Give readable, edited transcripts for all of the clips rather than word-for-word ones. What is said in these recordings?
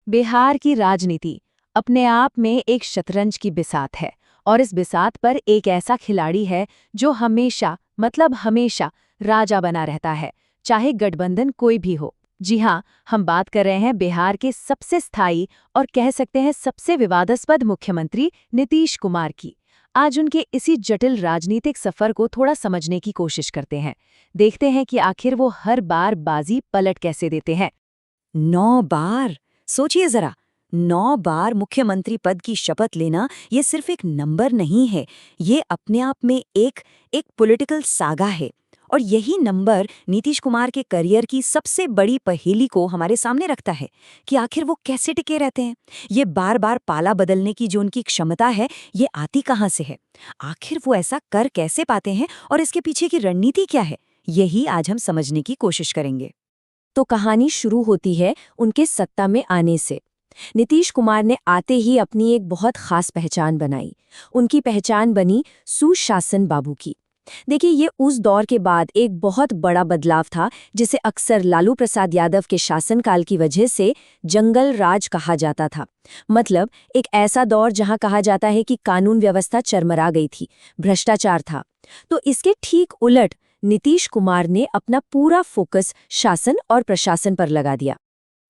बिहार की राजनीति अपने आप में एक शतरंज की बिसात है और इस बिसात पर एक ऐसा खिलाड़ी है जो हमेशा राजा बना रहता है, चाहे गठबंधन कोई भी हो। जी हाँ, हम बात कर रहे हैं बिहार के सबसे स्थायी और कह सकते हैं सबसे विवादास्पद मुख्यमंत्री नीतीश कुमार की। आज उनके इसी जटिल राजनीतिक सफर को थोड़ा समझने की कोशिश करते हैं। देखते हैं कि आखिर वो हर बार बाजी पलट कैसे देते हैं। 9 बार। सोचिए जरा, 9 बार मुख्यमंत्री पद की शपथ लेना ये सिर्फ एक नंबर नहीं है, ये अपने आप में एक पॉलिटिकल सागा है। और यही नंबर नीतीश कुमार के करियर की सबसे बड़ी पहेली को हमारे सामने रखता है कि आखिर वो कैसे टिके रहते हैं। ये बार बार पाला बदलने की जो उनकी क्षमता है, ये आती कहाँ से है? आखिर वो ऐसा कर कैसे पाते हैं और इसके पीछे की रणनीति क्या है? यही आज हम समझने की कोशिश करेंगे। तो कहानी शुरू होती है उनके सत्ता में आने से। नीतीश कुमार ने आते ही अपनी एक बहुत खास पहचान बनाई। उनकी पहचान बनी सुशासन बाबू की। देखिए, ये उस दौर के बाद एक बहुत बड़ा बदलाव था जिसे अक्सर लालू प्रसाद यादव के शासनकाल की वजह से जंगल राज कहा जाता था। मतलब एक ऐसा दौर जहां कहा जाता है कि कानून व्यवस्था चरमरा गई थी, भ्रष्टाचार था। तो इसके ठीक उलट नीतीश कुमार ने अपना पूरा फोकस शासन और प्रशासन पर लगा दिया।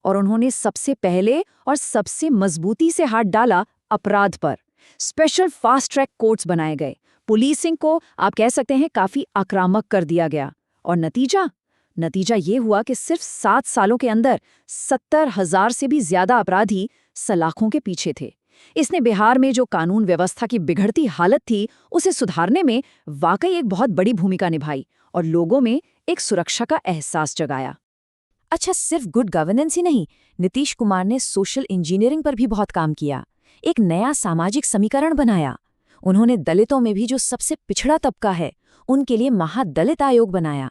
और उन्होंने सबसे पहले और सबसे मजबूती से हाथ डाला अपराध पर। स्पेशल फास्ट ट्रैक कोर्ट्स बनाए गए, पुलिसिंग को आप कह सकते हैं काफी आक्रामक कर दिया गया। और नतीजा ये हुआ कि सिर्फ 7 सालों के अंदर 70,000 से भी ज्यादा अपराधी सलाखों के पीछे थे। इसने बिहार में जो कानून व्यवस्था की बिगड़ती हालत थी, उसे सुधारने में वाकई एक बहुत बड़ी भूमिका निभाई और लोगों में एक सुरक्षा का एहसास जगाया। अच्छा, सिर्फ गुड गवर्नेंस ही नहीं, नीतीश कुमार ने सोशल इंजीनियरिंग पर भी बहुत काम किया। एक नया सामाजिक समीकरण बनाया। उन्होंने दलितों में भी जो सबसे पिछड़ा तबका है, उनके लिए महादलित आयोग बनाया।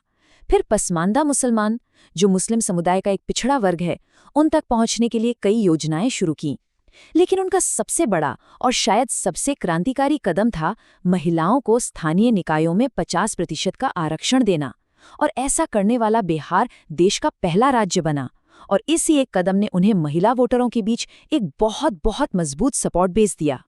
फिर पसमानदा मुसलमान, जो मुस्लिम समुदाय का एक पिछड़ा वर्ग है, उन तक पहुंचने के लिए कई योजनाएं शुरू की। लेकिन उनका सबसे बड़ा और शायद सबसे क्रांतिकारी कदम था महिलाओं को स्थानीय निकायों में 50% का आरक्षण देना। और ऐसा करने वाला बिहार देश का पहला राज्य बना। और इसी एक कदम ने उन्हें महिला वोटरों के बीच एक बहुत बहुत मजबूत सपोर्ट बेस दिया।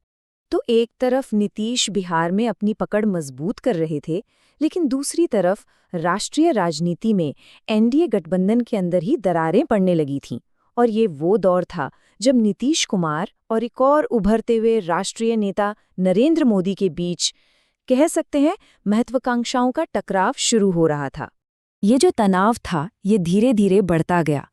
तो एक तरफ नीतीश बिहार में अपनी पकड़ मजबूत कर रहे थे, लेकिन दूसरी तरफ राष्ट्रीय राजनीति में एनडीए गठबंधन के अंदर ही दरारें पड़ने लगी थीं। और ये वो दौर था जब नीतीश कुमार और एक और उभरते हुए राष्ट्रीय नेता नरेंद्र मोदी के बीच कह सकते हैं महत्वाकांक्षाओं का टकराव शुरू हो रहा था। ये जो तनाव था, ये धीरे धीरे बढ़ता गया।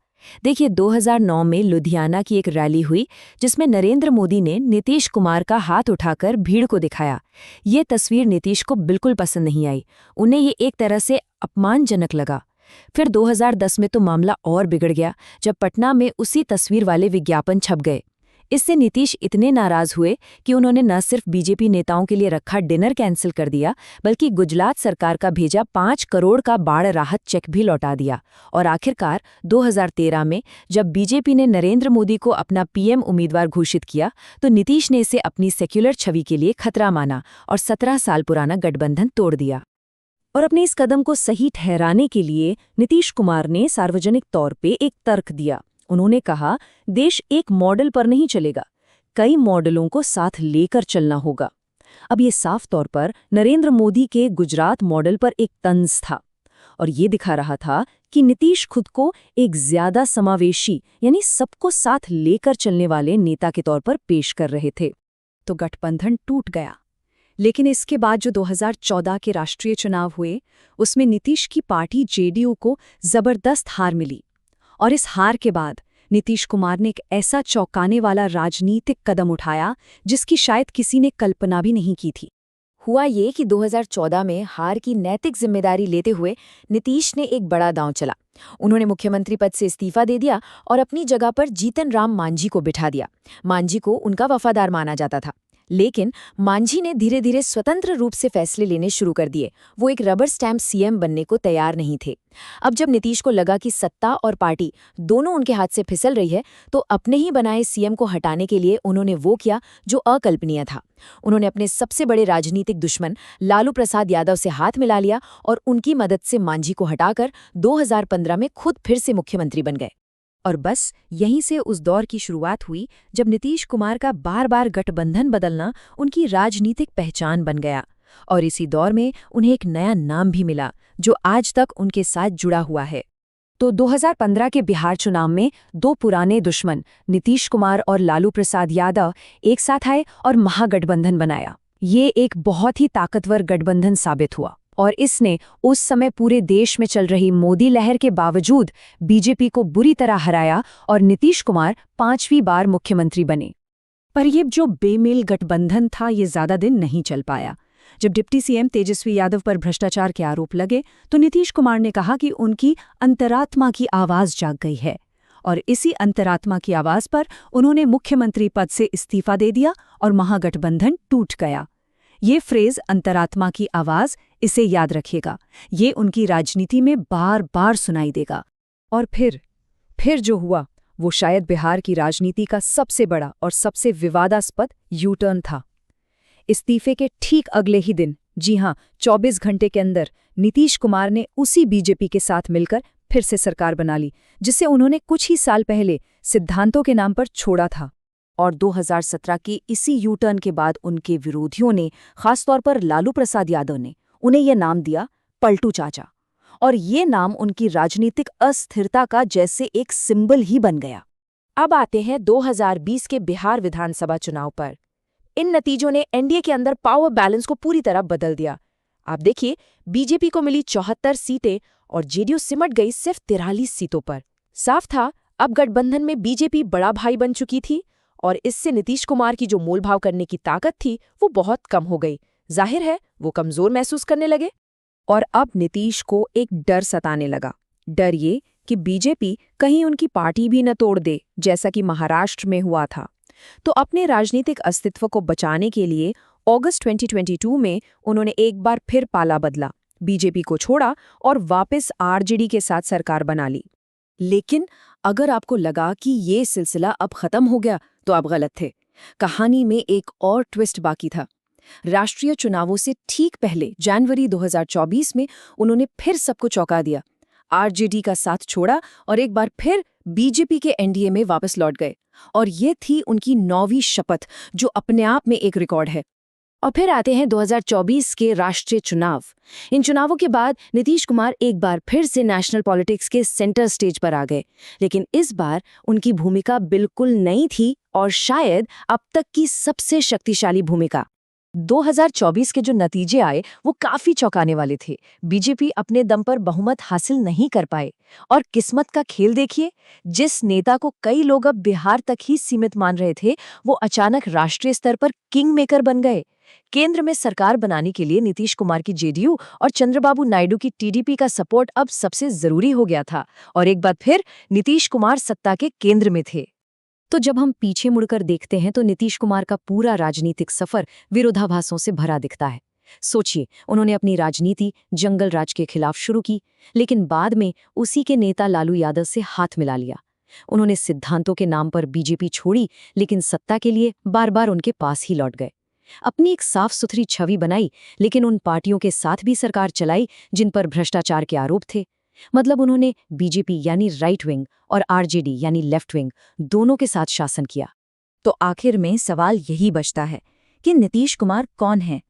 देखिए, 2009 में लुधियाना की एक रैली हुई जिसमें नरेंद्र मोदी ने नीतीश कुमार का हाथ उठाकर भीड़ को दिखाया। ये तस्वीर नीतीश को बिल्कुल पसंद नहीं आई। उन्हें ये एक तरह से अपमानजनक लगा। फिर 2010 में तो मामला और बिगड़ गया जब पटना में उसी तस्वीर वाले विज्ञापन छप गए। इससे नीतीश इतने नाराज हुए कि उन्होंने न सिर्फ बीजेपी नेताओं के लिए रखा डिनर कैंसिल कर दिया, बल्कि गुजरात सरकार का भेजा 5 करोड़ का बाढ़ राहत चेक भी लौटा दिया। और आखिरकार 2013 में जब बीजेपी ने नरेंद्र मोदी को अपना पीएम उम्मीदवार घोषित किया, तो नीतीश ने इसे अपनी सेक्युलर छवि के लिए खतरा माना और 17 साल पुराना गठबंधन तोड़ दिया। और अपने इस कदम को सही ठहराने के लिए नीतीश कुमार ने सार्वजनिक तौर पे एक तर्क दिया। उन्होंने कहा, देश एक मॉडल पर नहीं चलेगा, कई मॉडलों को साथ लेकर चलना होगा। अब ये साफ तौर पर नरेंद्र मोदी के गुजरात मॉडल पर एक तंज था और ये दिखा रहा था कि नीतीश खुद को एक ज्यादा समावेशी यानी सबको साथ लेकर चलने वाले नेता के तौर पर पेश कर रहे थे। तो गठबंधन टूट गया। लेकिन इसके बाद जो 2014 के राष्ट्रीय चुनाव हुए, उसमें नीतीश की पार्टी जेडीयू को जबरदस्त हार मिली। और इस हार के बाद नीतीश कुमार ने एक ऐसा चौंकाने वाला राजनीतिक कदम उठाया जिसकी शायद किसी ने कल्पना भी नहीं की थी। हुआ ये कि 2014 में हार की नैतिक जिम्मेदारी लेते हुए नीतीश ने एक बड़ा दांव चला। उन्होंने मुख्यमंत्री पद से इस्तीफा दे दिया और अपनी जगह पर जीतन राम मांझी को बिठा दिया। मांझी को उनका वफादार माना जाता था, लेकिन मांझी ने धीरे धीरे स्वतंत्र रूप से फैसले लेने शुरू कर दिए। वो एक रबर स्टैम्प सीएम बनने को तैयार नहीं थे। अब जब नीतीश को लगा कि सत्ता और पार्टी दोनों उनके हाथ से फिसल रही है, तो अपने ही बनाए सीएम को हटाने के लिए उन्होंने वो किया जो अकल्पनीय था। उन्होंने अपने सबसे बड़े राजनीतिक दुश्मन लालू प्रसाद यादव से हाथ मिला लिया और उनकी मदद से मांझी को हटाकर 2015 में खुद फिर से मुख्यमंत्री बन गए। और बस यहीं से उस दौर की शुरुआत हुई जब नीतीश कुमार का बार-बार गठबंधन बदलना उनकी राजनीतिक पहचान बन गया। और इसी दौर में उन्हें एक नया नाम भी मिला, जो आज तक उनके साथ जुड़ा हुआ है। तो 2015 के बिहार चुनाव में दो पुराने दुश्मन नीतीश कुमार और लालू प्रसाद यादव एक साथ आए और महागठबंधन बनाया। ये एक बहुत ही ताकतवर गठबंधन साबित हुआ और इसने उस समय पूरे देश में चल रही मोदी लहर के बावजूद बीजेपी को बुरी तरह हराया और नीतीश कुमार 5वीं बार मुख्यमंत्री बने। पर ये जो बेमेल गठबंधन था, ये ज्यादा दिन नहीं चल पाया। जब डिप्टी सीएम तेजस्वी यादव पर भ्रष्टाचार के आरोप लगे तो नीतीश कुमार ने कहा कि उनकी अंतरात्मा की आवाज जाग गई है, और इसी अंतरात्मा की आवाज पर उन्होंने मुख्यमंत्री पद से इस्तीफा दे दिया और महागठबंधन टूट गया। ये फ्रेज अंतरात्मा की आवाज, इसे याद रखिएगा, ये उनकी राजनीति में बार बार सुनाई देगा। और फिर जो हुआ वो शायद बिहार की राजनीति का सबसे बड़ा और सबसे विवादास्पद यू टर्न था। इस्तीफे के ठीक अगले ही दिन, जी हां, 24 घंटे के अंदर नीतीश कुमार ने उसी बीजेपी के साथ मिलकर फिर से सरकार बना ली, जिसे उन्होंने कुछ ही साल पहले सिद्धांतों के नाम पर छोड़ा था। और 2017 के इसी यू टर्न के बाद उनके विरोधियों ने, खासतौर पर लालू प्रसाद यादव ने, उन्हें यह नाम दिया पलटू चाचा। और ये नाम उनकी राजनीतिक अस्थिरता का जैसे एक सिंबल ही बन गया। अब आते हैं 2020 के बिहार विधानसभा चुनाव पर। इन नतीजों ने एनडीए के अंदर पावर बैलेंस को पूरी तरह बदल दिया। आप देखिए, बीजेपी को मिली 74 सीटें और जेडीयू सिमट गई सिर्फ 43 सीटों पर। साफ था, अब गठबंधन में बीजेपी बड़ा भाई बन चुकी थी और इससे नीतीश कुमार की जो मोलभाव करने की ताकत थी वो बहुत कम हो गई। जाहिर है वो कमजोर महसूस करने लगे। और अब नीतीश को एक डर सताने लगा। डर ये कि बीजेपी कहीं उनकी पार्टी भी न तोड़ दे, जैसा कि महाराष्ट्र में हुआ था। तो अपने राजनीतिक अस्तित्व को बचाने के लिए अगस्त 2022 में उन्होंने एक बार फिर पाला बदला, बीजेपी को छोड़ा और वापस आरजेडी के साथ सरकार बना ली। लेकिन अगर आपको लगा कि ये सिलसिला अब खत्म हो गया, तो आप गलत थे। कहानी में एक और ट्विस्ट बाकी था। राष्ट्रीय चुनावों से ठीक पहले जनवरी 2024 में उन्होंने फिर सबको चौंका दिया, आरजेडी का साथ छोड़ा और एक बार फिर बीजेपी के एनडीए में वापस लौट गए। और ये थी उनकी 9वीं शपथ, जो अपने आप में एक रिकॉर्ड है। और फिर आते हैं 2024 के राष्ट्रीय चुनाव। इन चुनावों के बाद नीतीश कुमार एक बार फिर से नेशनल पॉलिटिक्स के सेंटर स्टेज पर आ गए, लेकिन इस बार उनकी भूमिका बिल्कुल नई थी और शायद अब तक की सबसे शक्तिशाली भूमिका। 2024 के जो नतीजे आए वो काफी चौंकाने वाले थे। बीजेपी अपने दम पर बहुमत हासिल नहीं कर पाए और किस्मत का खेल देखिए, जिस नेता को कई लोग अब बिहार तक ही सीमित मान रहे थे, वो अचानक राष्ट्रीय स्तर पर किंग मेकर बन गए। केंद्र में सरकार बनाने के लिए नीतीश कुमार की जेडीयू और चंद्रबाबू नायडू की टीडीपी का सपोर्ट अब सबसे जरूरी हो गया था और एक बार फिर नीतीश कुमार सत्ता के केंद्र में थे। तो जब हम पीछे मुड़कर देखते हैं तो नीतीश कुमार का पूरा राजनीतिक सफर विरोधाभासों से भरा दिखता है। सोचिए, उन्होंने अपनी राजनीति जंगल राज के खिलाफ शुरू की, लेकिन बाद में उसी के नेता लालू यादव से हाथ मिला लिया। उन्होंने सिद्धांतों के नाम पर बीजेपी छोड़ी, लेकिन सत्ता के लिए बार बार उनके पास ही लौट गए। अपनी एक साफ सुथरी छवि बनाई, लेकिन उन पार्टियों के साथ भी सरकार चलाई जिन पर भ्रष्टाचार के आरोप थे। मतलब उन्होंने बीजेपी यानी राइट विंग और आरजेडी यानी लेफ्ट विंग दोनों के साथ शासन किया। तो आखिर में सवाल यही बचता है कि नीतीश कुमार कौन है?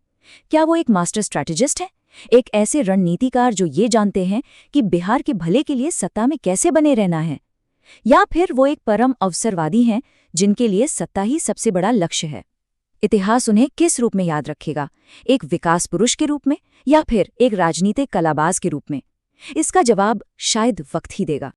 क्या वो एक मास्टर स्ट्रैटेजिस्ट है, एक ऐसे रणनीतिकार जो ये जानते हैं कि बिहार के भले के लिए सत्ता में कैसे बने रहना है, या फिर वो एक परम अवसरवादी हैं जिनके लिए सत्ता ही सबसे बड़ा लक्ष्य है? इतिहास उन्हें किस रूप में याद रखेगा, एक विकास पुरुष के रूप में या फिर एक राजनीतिक कलाबाज के रूप में? इसका जवाब शायद वक्त ही देगा।